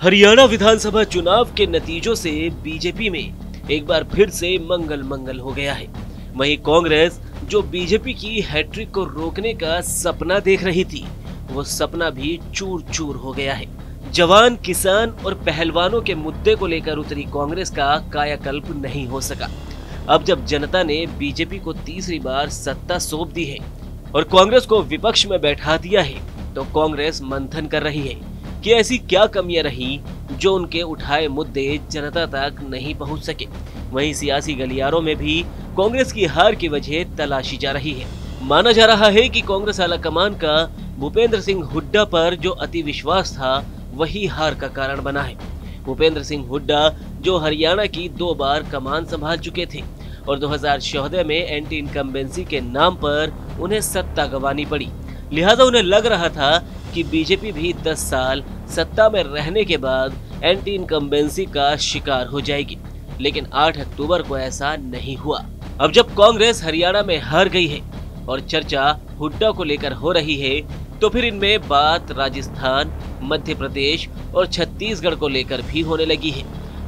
हरियाणा विधानसभा चुनाव के नतीजों से बीजेपी में एक बार फिर से मंगल मंगल हो गया है। वहीं कांग्रेस जो बीजेपी की हैट्रिक को रोकने का सपना देख रही थी, वो सपना भी चूर चूर हो गया है। जवान, किसान और पहलवानों के मुद्दे को लेकर उतरी कांग्रेस का कायाकल्प नहीं हो सका। अब जब जनता ने बीजेपी को तीसरी बार सत्ता सौंप दी है और कांग्रेस को विपक्ष में बैठा दिया है, तो कांग्रेस मंथन कर रही है कि ऐसी क्या कमियां रही जो उनके उठाए मुद्दे जनता तक नहीं पहुंच सके। वहीं सियासी गलियारों में भी कांग्रेस की हार की वजह तलाशी जा रही है। माना जा रहा है कि कांग्रेस आलाकमान का भूपेंद्र सिंह हुड्डा पर जो अति विश्वास था, वही हार का कारण बना है। भूपेंद्र सिंह हुड्डा जो हरियाणा की 2 बार कमान संभाल चुके थे और 2014 में एंटी इनकम्बेंसी के नाम पर उन्हें सत्ता गंवानी पड़ी, लिहाजा उन्हें लग रहा था कि बीजेपी भी 10 साल सत्ता में रहने के बाद एंटी इनकम्बेंसी का शिकार हो जाएगी। लेकिन 8 अक्टूबर को ऐसा नहीं हुआ। अब जब कांग्रेस हरियाणा में हार गई है और चर्चा हुड्डा को लेकर हो रही है, तो फिर इनमें बात राजस्थान, मध्य प्रदेश और छत्तीसगढ़ को लेकर भी होने लगी है।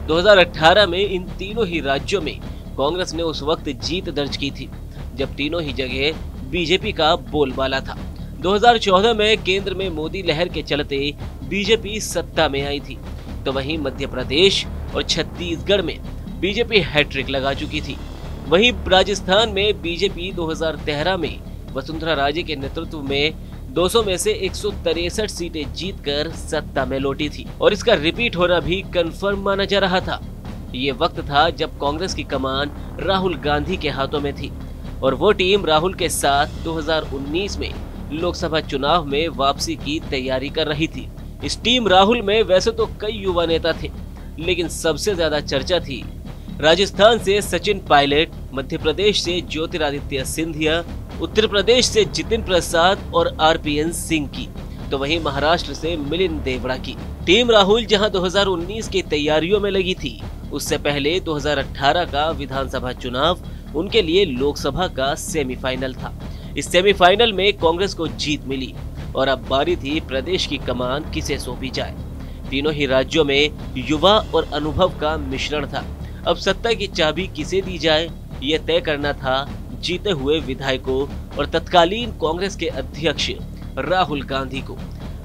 2018 में इन तीनों ही राज्यों में कांग्रेस ने उस वक्त जीत दर्ज की थी, जब तीनों ही जगह बीजेपी का बोलबाला था। 2014 में केंद्र में मोदी लहर के चलते बीजेपी सत्ता में आई थी, तो वहीं मध्य प्रदेश और छत्तीसगढ़ में बीजेपी हैट्रिक लगा चुकी थी। वहीं राजस्थान में बीजेपी 2013 में वसुंधरा राजे के नेतृत्व में 200 में से 163 सीटें जीतकर सत्ता में लौटी थी और इसका रिपीट होना भी कंफर्म माना जा रहा था। ये वक्त था जब कांग्रेस की कमान राहुल गांधी के हाथों में थी और वो टीम राहुल के साथ 2019 में लोकसभा चुनाव में वापसी की तैयारी कर रही थी। इस टीम राहुल में वैसे तो कई युवा नेता थे, लेकिन सबसे ज्यादा चर्चा थी राजस्थान से सचिन पायलट, मध्य प्रदेश से ज्योतिरादित्य सिंधिया, उत्तर प्रदेश से जितिन प्रसाद और आरपीएन सिंह की, तो वहीं महाराष्ट्र से मिलिंद देवड़ा की। टीम राहुल जहां 2019 की तैयारियों में लगी थी, उससे पहले 2018 का विधानसभा चुनाव उनके लिए लोकसभा का सेमीफाइनल था। इस सेमीफाइनल में कांग्रेस को जीत मिली और अब बारी थी प्रदेश की कमान किसे सौंपी जाए। तीनों ही राज्यों में युवा और अनुभव का मिश्रण था। अब सत्ता की चाबी किसे दी जाए, ये तय करना था जीते हुए विधायकों और तत्कालीन कांग्रेस के अध्यक्ष राहुल गांधी को।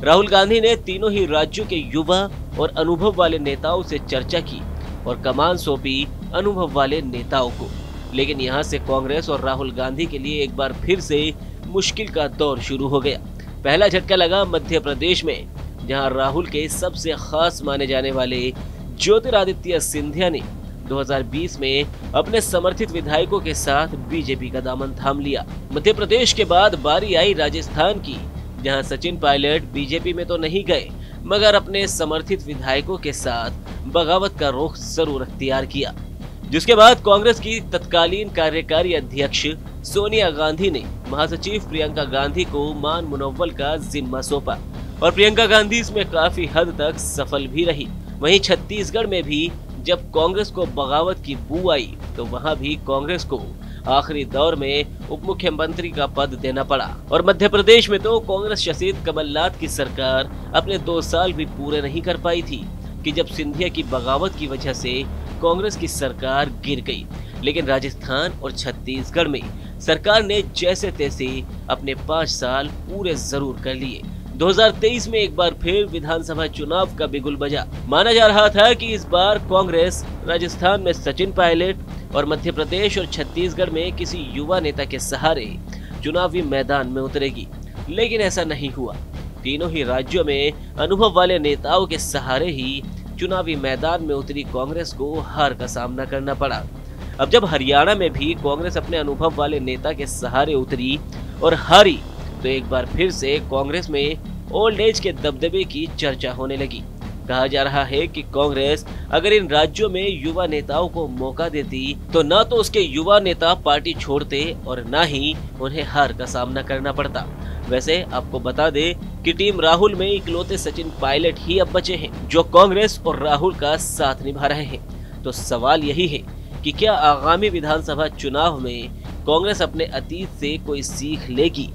राहुल गांधी ने तीनों ही राज्यों के युवा और अनुभव वाले नेताओं से चर्चा की और कमान सौंपी अनुभव वाले नेताओं को। लेकिन यहाँ से कांग्रेस और राहुल गांधी के लिए एक बार फिर से मुश्किल का दौर शुरू हो गया। पहला झटका लगा मध्य प्रदेश में, जहां राहुल के सबसे खास माने जाने वाले ज्योतिरादित्य सिंधिया ने 2020 में अपने समर्थित विधायकों के साथ बीजेपी का दामन थाम लिया। मध्य प्रदेश के बाद बारी आई राजस्थान की, जहां सचिन पायलट बीजेपी में तो नहीं गए, मगर अपने समर्थित विधायकों के साथ बगावत का रुख जरूर अख्तियार किया। जिसके बाद कांग्रेस की तत्कालीन कार्यकारी अध्यक्ष सोनिया गांधी ने महासचिव प्रियंका गांधी को मान मुनव्वल का जिम्मा सौंपा और प्रियंका गांधी इसमें काफी हद तक सफल भी रही। वहीं छत्तीसगढ़ में भी जब कांग्रेस को बगावत की बू आई, तो वहां भी कांग्रेस को आखिरी दौर में उप मुख्यमंत्री का पद देना पड़ा और मध्य प्रदेश में तो कांग्रेस शासित कमलनाथ की सरकार अपने 2 साल भी पूरे नहीं कर पाई थी कि जब सिंधिया की बगावत की वजह से कांग्रेस की सरकार गिर गई। लेकिन राजस्थान और छत्तीसगढ़ में सरकार ने जैसे तैसे अपने 5 साल पूरे जरूर कर लिए। 2023 में एक बार फिर विधानसभा चुनाव का बिगुल बजा। माना जा रहा था कि इस बार कांग्रेस राजस्थान में सचिन पायलट और मध्य प्रदेश और छत्तीसगढ़ में किसी युवा नेता के सहारे चुनावी मैदान में उतरेगी, लेकिन ऐसा नहीं हुआ। तीनों ही राज्यों में अनुभव वाले नेताओं के सहारे ही चुनावी मैदान में उतरी कांग्रेस को हार का सामना करना पड़ा। अब जब हरियाणा में भी कांग्रेस अपने अनुभव वाले नेता के सहारे उतरी और हारी, तो एक बार फिर से कांग्रेस में ओल्ड एज के दबदबे की चर्चा होने लगी। कहा जा रहा है कि कांग्रेस अगर इन राज्यों में युवा नेताओं को मौका देती, तो न तो उसके युवा नेता पार्टी छोड़ते और न ही उन्हें हार का सामना करना पड़ता। वैसे आपको बता दें कि टीम राहुल में इकलौते सचिन पायलट ही अब बचे हैं जो कांग्रेस और राहुल का साथ निभा रहे हैं। तो सवाल यही है कि क्या आगामी विधानसभा चुनाव में कांग्रेस अपने अतीत से कोई सीख लेगी